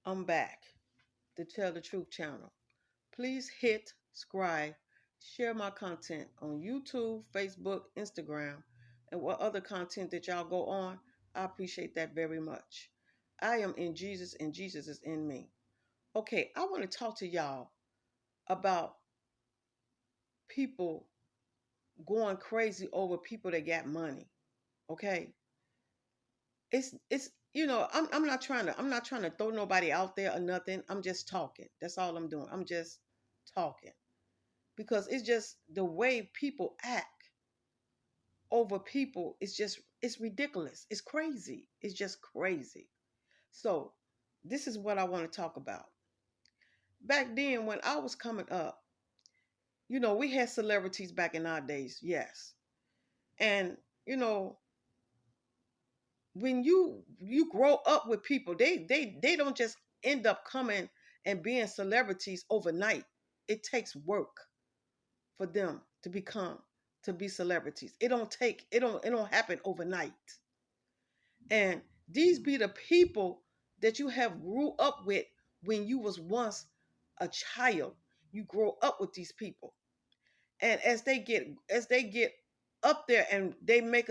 I'm back. The Tell the Truth channel. Please hit subscribe, share my content on YouTube, Facebook, Instagram, and what other content that y'all go on. I appreciate that very much. I am in Jesus and Jesus is in me. Okay, I want to talk to y'all about people going crazy over people that got money. Okay? It's I'm not trying to throw nobody out there or nothing. I'm just talking. That's all I'm doing. I'm just talking. Because it's just the way people act over people. It's ridiculous. It's crazy. It's just crazy. So this is what I want to talk about. Back then when I was coming up, we had celebrities back in our days, yes. And you know, when you grow up with people, they don't just end up coming and being celebrities overnight. It takes work for them to be celebrities. It don't happen overnight. And these be the people that you have grew up with when you was once a child. You grow up with these people. And as they get up there and they make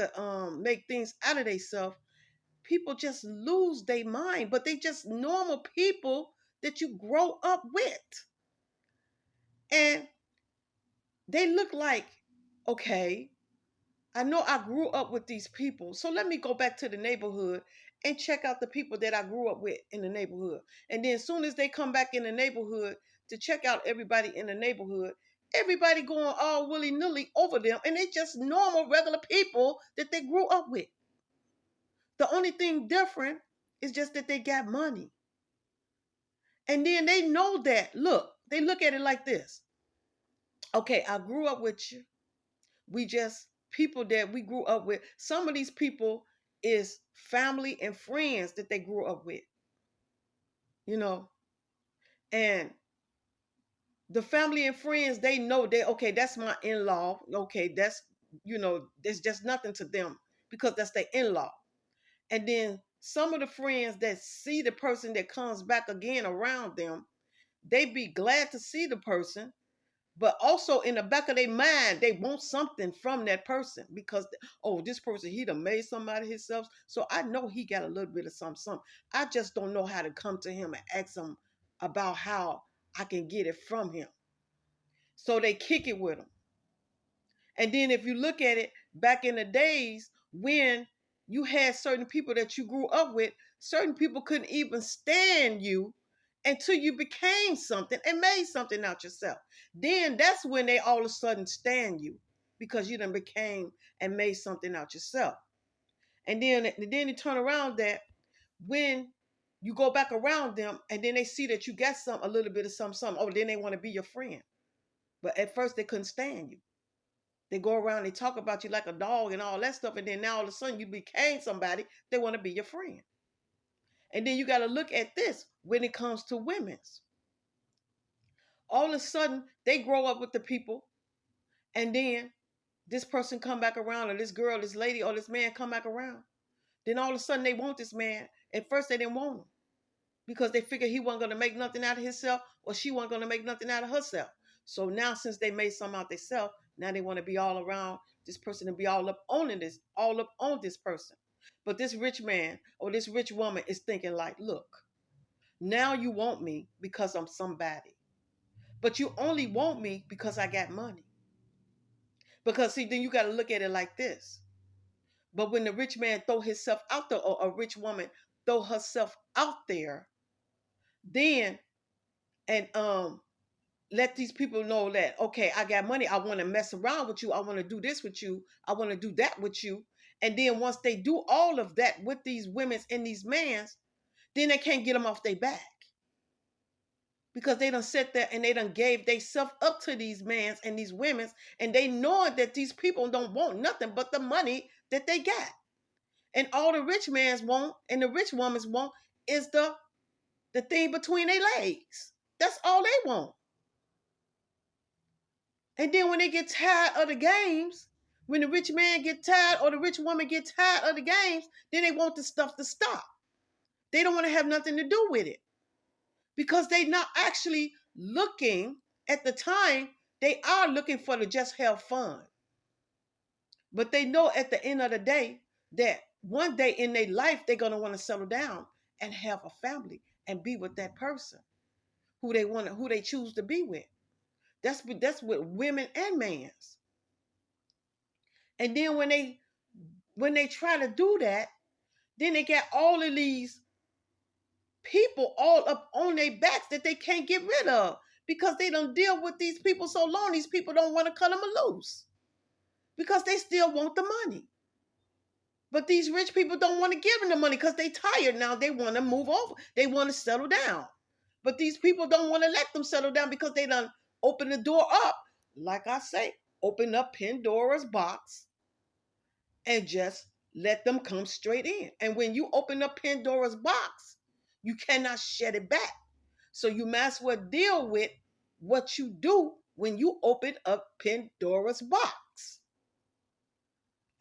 things out of themselves, people just lose their mind, but they just normal people that you grow up with. And they look like, okay, I know I grew up with these people, so let me go back to the neighborhood and check out the people that I grew up with in the neighborhood. And then as soon as they come back in the neighborhood to check out everybody in the neighborhood, everybody going all willy-nilly over them, and they just normal, regular people that they grew up with. The only thing different is just that they got money. And then they know that, look, they look at it like this. Okay, I grew up with you. We just people that we grew up with. Some of these people is family and friends that they grew up with, you know. And the family and friends, they know that, okay, that's my in-law. Okay, there's just nothing to them because that's their in-law. And then some of the friends that see the person that comes back again around them, they be glad to see the person, but also in the back of their mind, they want something from that person because, oh, this person, he done made somebody himself. So I know he got a little bit of something. I just don't know how to come to him and ask him about how I can get it from him. So they kick it with him. And then if you look at it back in the days when you had certain people that you grew up with, certain people couldn't even stand you until you became something and made something out yourself. Then that's when they all of a sudden stand you because you done became and made something out yourself. And then you turn around that when you go back around them and then they see that you got a little bit of something, oh, then they want to be your friend. But at first they couldn't stand you. They go around, they talk about you like a dog and all that stuff, and then now all of a sudden you became somebody, they want to be your friend. And then you got to look at this when it comes to women's. All of a sudden, they grow up with the people, and then this person come back around, or this girl, this lady, or this man come back around. Then all of a sudden they want this man. At first they didn't want him because they figured he wasn't going to make nothing out of himself, or she wasn't going to make nothing out of herself. So now since they made something out themselves, now they want to be all around this person and be all up on this person. But this rich man or this rich woman is thinking like, look, now you want me because I'm somebody. But you only want me because I got money. Because see, then you got to look at it like this. But when the rich man throw himself out there, or a rich woman throw herself out there, then and let these people know that, okay, I got money, I want to mess around with you, I want to do this with you, I want to do that with you. And then once they do all of that with these women and these mans, then they can't get them off their back because they done sat there and they done gave themselves up to these mans and these women, and they know that these people don't want nothing but the money that they got. And all the rich mans want and the rich women's want is the thing between their legs. That's all they want. And then when they get tired of the games, when the rich man get tired or the rich woman get tired of the games, then they want the stuff to stop. They don't want to have nothing to do with it. because they not actually looking at the time. They are looking for to just have fun, but they know at the end of the day that one day in their life they're going to want to settle down and have a family and be with that person who they choose to be with. That's with women and mans. And then when they try to do that, then they got all of these people all up on their backs that they can't get rid of because they don't deal with these people so long. These people don't want to cut them loose because they still want the money. But these rich people don't want to give them the money because they tired now. They want to move over. They want to settle down. But these people don't want to let them settle down because they done open the door up. Like I say, open up Pandora's box and just let them come straight in. And when you open up Pandora's box, you cannot shut it back. So you might as well deal with what you do when you open up Pandora's box.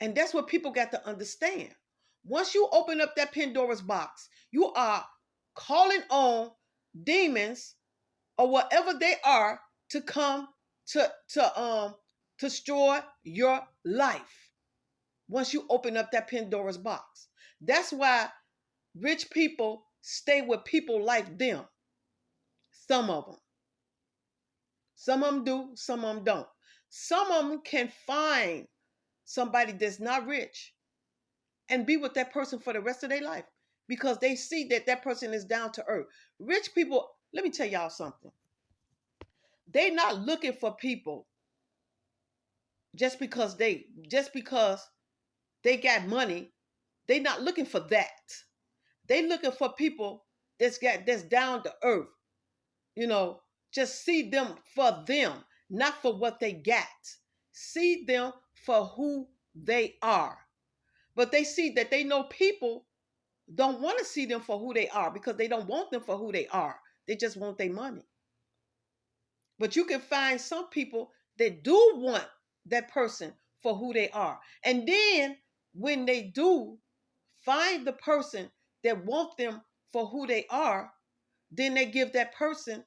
And that's what people got to understand. Once you open up that Pandora's box, you are calling on demons or whatever they are to come to destroy your life. Once you open up that Pandora's box. That's why rich people stay with people like them. Some of them. Some of them do, some of them don't. Some of them can find somebody that's not rich and be with that person for the rest of their life because they see that that person is down to earth. Rich people, let me tell y'all something. They not looking for people just because they got money. They not looking for that. They looking for people that's down to earth. Just see them for them, not for what they got. See them for who they are. But they see that they know people don't want to see them for who they are because they don't want them for who they are. They just want their money. But you can find some people that do want that person for who they are. And then when they do find the person that want them for who they are, then they give that person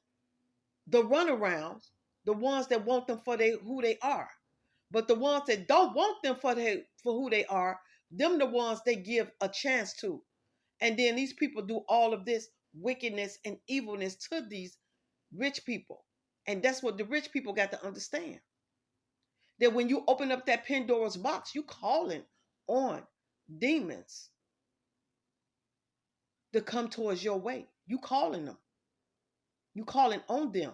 the runarounds, the ones that want them for who they are. But the ones that don't want them for who they are, them the ones they give a chance to. And then these people do all of this wickedness and evilness to these rich people. And that's what the rich people got to understand. That when you open up that Pandora's box, you calling on demons to come towards your way. You calling them. You calling on them.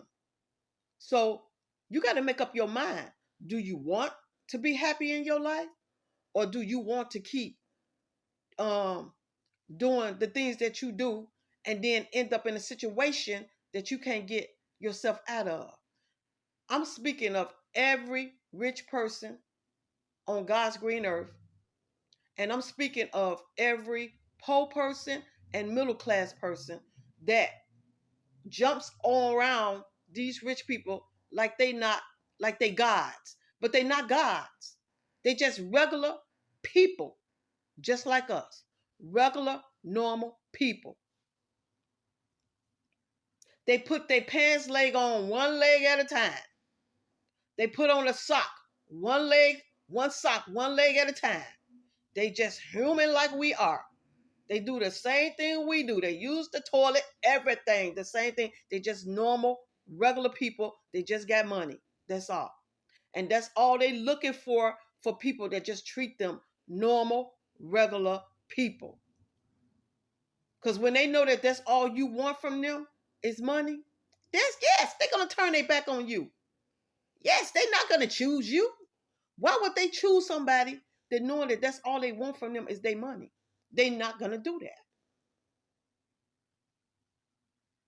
So you got to make up your mind. Do you want to be happy in your life? Or do you want to keep doing the things that you do and then end up in a situation that you can't get yourself out of? I'm speaking of every rich person on God's green earth. And I'm speaking of every poor person and middle class person that jumps all around these rich people like they gods. But they not gods. They just regular people, just like us. Regular, normal people. They put their pants leg on one leg at a time. They put on a sock, one leg, one sock, one leg at a time. They just human like we are. They do the same thing we do. They use the toilet, everything, the same thing. They just normal, regular people. They just got money. That's all. And that's all they looking for people that just treat them normal, regular people. Because when they know that that's all you want from them is money, yes, they're going to turn their back on you. Yes, they're not going to choose you. Why would they choose somebody that knowing that that's all they want from them is their money? They're not going to do that.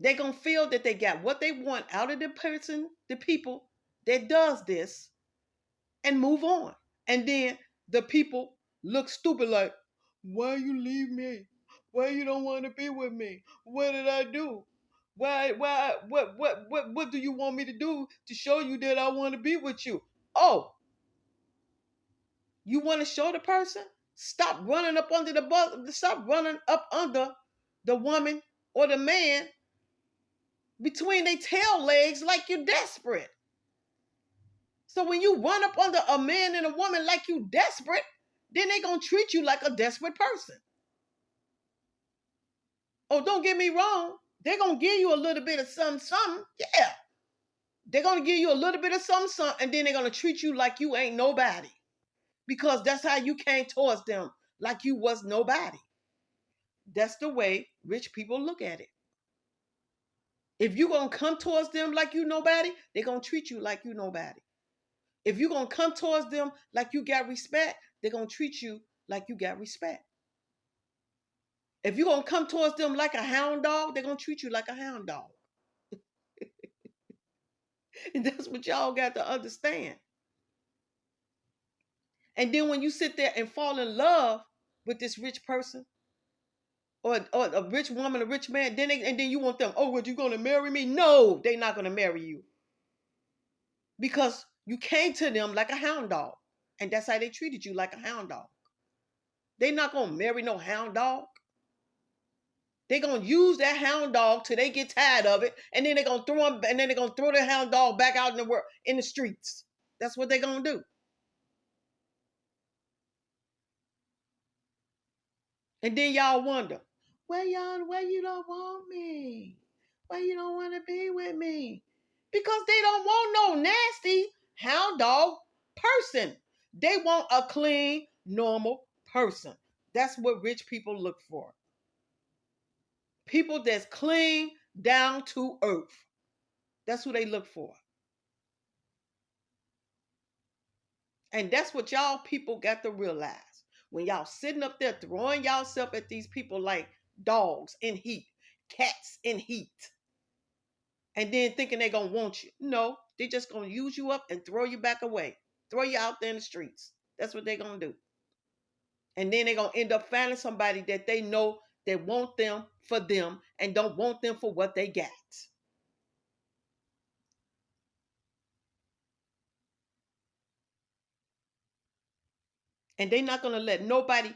They're going to feel that they got what they want out of the person, the people that does this, and move on. And then the people look stupid like, why you leave me? Why you don't want to be with me? What did I do? What do you want me to do to show you that I want to be with you? Oh, you want to show the person? Stop running up under the bus. Stop running up under the woman or the man between their tail legs like you're desperate. So when you run up under a man and a woman like you desperate, then they gonna treat you like a desperate person. Oh, don't get me wrong. They're gonna give you a little bit of something. Yeah. They're gonna give you a little bit of something, and then they're gonna treat you like you ain't nobody. Because that's how you came towards them, like you was nobody. That's the way rich people look at it. If you're gonna come towards them like you nobody, they're gonna treat you like you nobody. If you're gonna come towards them like you got respect, they're gonna treat you like you got respect. If you're gonna come towards them like a hound dog, they're gonna treat you like a hound dog. And that's what y'all got to understand. And then when you sit there and fall in love with this rich person, or a rich woman, a rich man, and then you want them, oh, what, you gonna marry me? No, they're not gonna marry you. Because you came to them like a hound dog. And that's how they treated you, like a hound dog. They're not gonna marry no hound dog. They're gonna use that hound dog till they get tired of it, and then they're gonna throw the hound dog back out in the world, in the streets. That's what they're gonna do. And then y'all wonder, why you don't want me? Why you don't want to be with me? Because they don't want no nasty hound dog person. They want a clean, normal person. That's what rich people look for. People that's clean, down to earth. That's who they look for. And that's what y'all people got to realize. When y'all sitting up there throwing y'allself at these people like dogs in heat, cats in heat, and then thinking they're going to want you. No, they're just going to use you up and throw you back away. Throw you out there in the streets. That's what they're going to do. And then they're going to end up finding somebody that they know that want them for them and don't want them for what they got. And they're not going to let nobody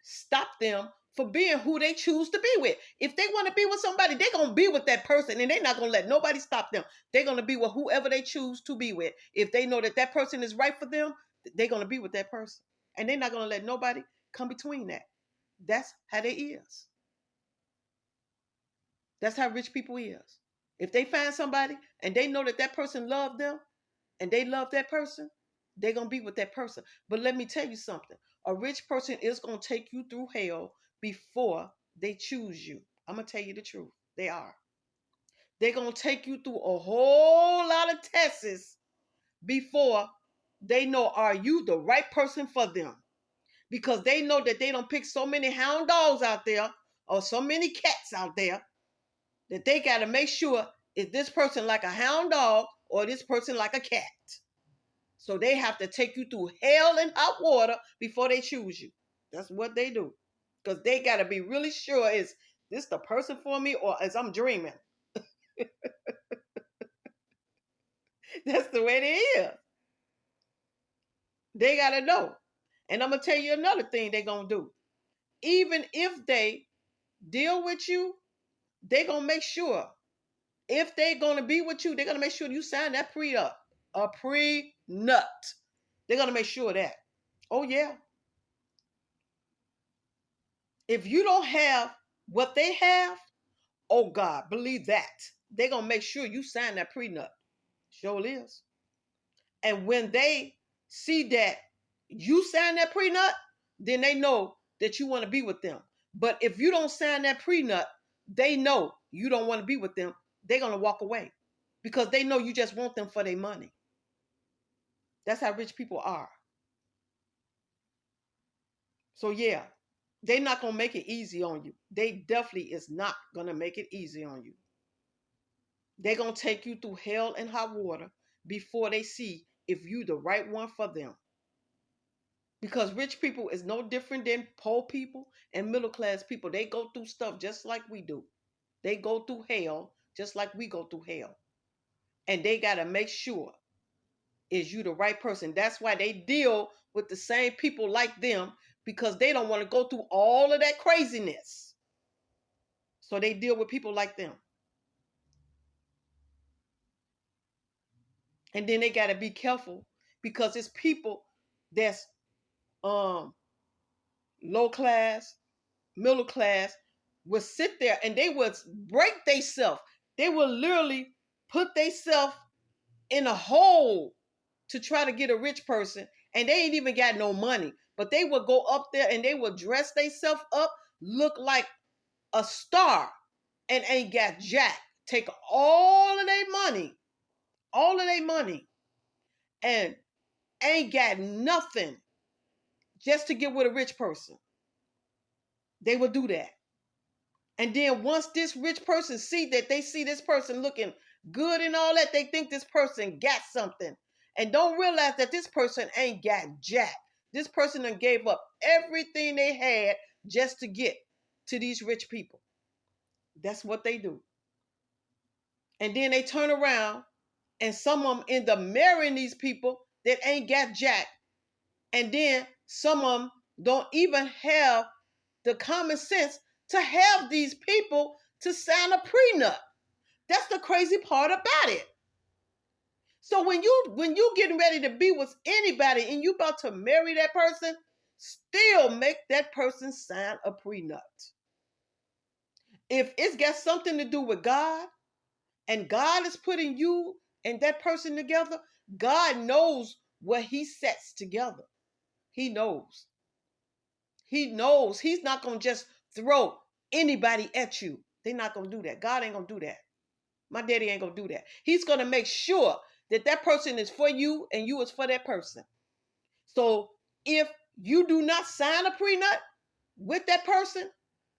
stop them for being who they choose to be with. If they want to be with somebody, they're going to be with that person, and they're not going to let nobody stop them. They're going to be with whoever they choose to be with. If they know that that person is right for them, they're going to be with that person. And they're not going to let nobody come between that. That's how they is. That's how rich people is. If they find somebody and they know that that person loved them and they love that person, they're going to be with that person. But let me tell you something. A rich person is going to take you through hell before they choose you. I'm going to tell you the truth. They are. They're going to take you through a whole lot of tests before they know, are you the right person for them? Because they know that they don't pick so many hound dogs out there or so many cats out there that they got to make sure, is this person like a hound dog or this person like a cat? So they have to take you through hell and hot water before they choose you. That's what they do. Because they got to be really sure, is this the person for me or is I'm dreaming? That's the way they is. They got to know. And I'm going to tell you another thing they're going to do. Even if they deal with you, they're going to make sure, if they're going to be with you, they're going to make sure you sign that prenup. A prenup. They're going to make sure of that. Oh, yeah. If you don't have what they have, oh God, believe that. They're going to make sure you sign that prenup. Sure is. And when they see that you sign that prenup, then they know that you want to be with them. But if you don't sign that prenup, they know you don't want to be with them. They're going to walk away because they know you just want them for their money. That's how rich people are. So yeah, they're not going to make it easy on you. They definitely is not going to make it easy on you. They're going to take you through hell and hot water before they see if you the right one for them. Because rich people is no different than poor people and middle class people. They go through stuff just like we do. They go through hell just like we go through hell. And they got to make sure, is you the right person. That's why they deal with the same people like them, because they don't want to go through all of that craziness. So they deal with people like them. And then they got to be careful because it's people that's um low class, middle class, would sit there and they would break themselves. They would literally put themselves in a hole to try to get a rich person, and they ain't even got no money. But they would go up there and they would dress themselves up, look like a star, and ain't got jack. Take all of their money, and ain't got nothing just to get with a rich person. They would do that. And then once this rich person see that they see this person looking good and all that, they think this person got something and don't realize that this person ain't got jack. This person done gave up everything they had just to get to these rich people. That's what they do. And then they turn around and some of them end up marrying these people that ain't got jack. And then some of them don't even have the common sense to have these people to sign a prenup. That's the crazy part about it. So when you getting ready to be with anybody and you about to marry that person, still make that person sign a prenup. If it's got something to do with God and God is putting you and that person together, God knows what he sets together. He knows. He knows he's not going to just throw anybody at you. They're not going to do that. God ain't going to do that. My daddy ain't going to do that. He's going to make sure that that person is for you and you is for that person. So if you do not sign a prenup with that person,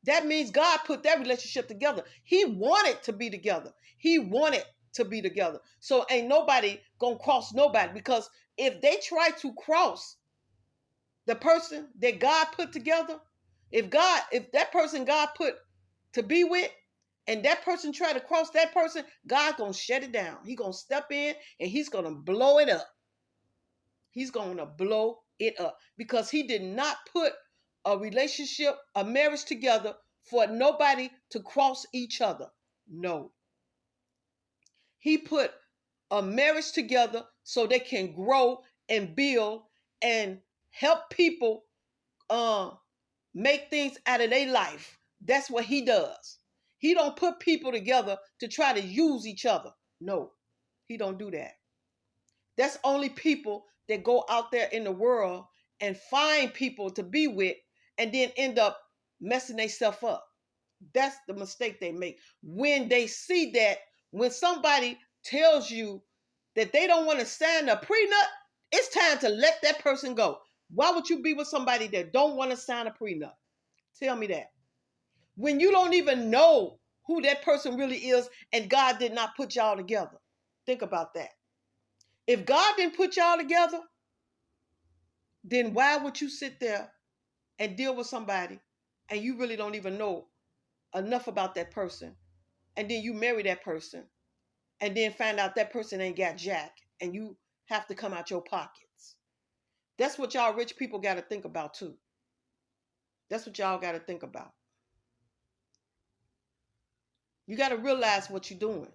that means God put that relationship together. He wanted to be together. He wanted to be together. So ain't nobody going to cross nobody, because if they try to cross the person that God put together, if that person God put to be with, and that person try to cross that person, God gonna shut it down. He gonna step in and he's gonna blow it up. He's gonna blow it up because he did not put a relationship, a marriage together for nobody to cross each other. No. He put a marriage together so they can grow and build and help people make things out of their life. That's what he does. He don't put people together to try to use each other. No, he don't do that. That's only people that go out there in the world and find people to be with and then end up messing themselves up. That's the mistake they make. When they see that, when somebody tells you that they don't want to sign a prenup, it's time to let that person go. Why would you be with somebody that don't want to sign a prenup? Tell me that. When you don't even know who that person really is and God did not put y'all together. Think about that. If God didn't put y'all together, then why would you sit there and deal with somebody and you really don't even know enough about that person, and then you marry that person and then find out that person ain't got jack and you have to come out your pockets? That's what y'all rich people got to think about too. That's what y'all got to think about. You got to realize what you're doing.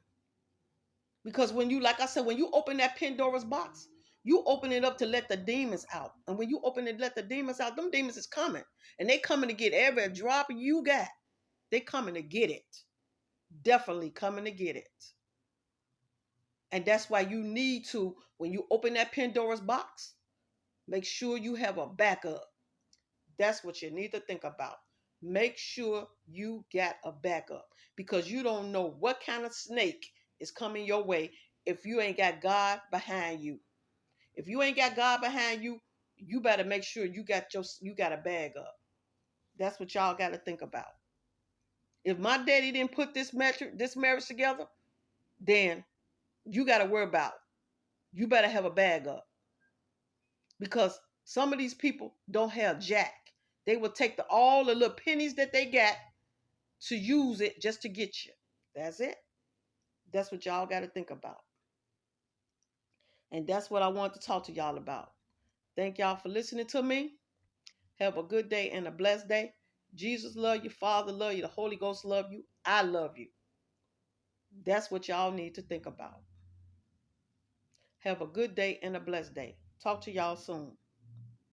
Because when you, like I said, when you open that Pandora's box, you open it up to let the demons out. And when you open it, let the demons out, them demons is coming. And they coming to get every drop you got. They coming to get it. Definitely coming to get it. And that's why you need to, when you open that Pandora's box, make sure you have a backup. That's what you need to think about. Make sure you got a backup, because you don't know what kind of snake is coming your way if you ain't got God behind you. If you ain't got God behind you, you better make sure you got a bag up. That's what y'all got to think about. If my daddy didn't put this marriage together, then you got to worry about it. You better have a bag up, because some of these people don't have jack. They will take all the little pennies that they got to use it just to get you. That's it. That's what y'all got to think about. And that's what I want to talk to y'all about. Thank y'all for listening to me. Have a good day and a blessed day. Jesus love you. Father love you. The Holy Ghost love you. I love you. That's what y'all need to think about. Have a good day and a blessed day. Talk to y'all soon.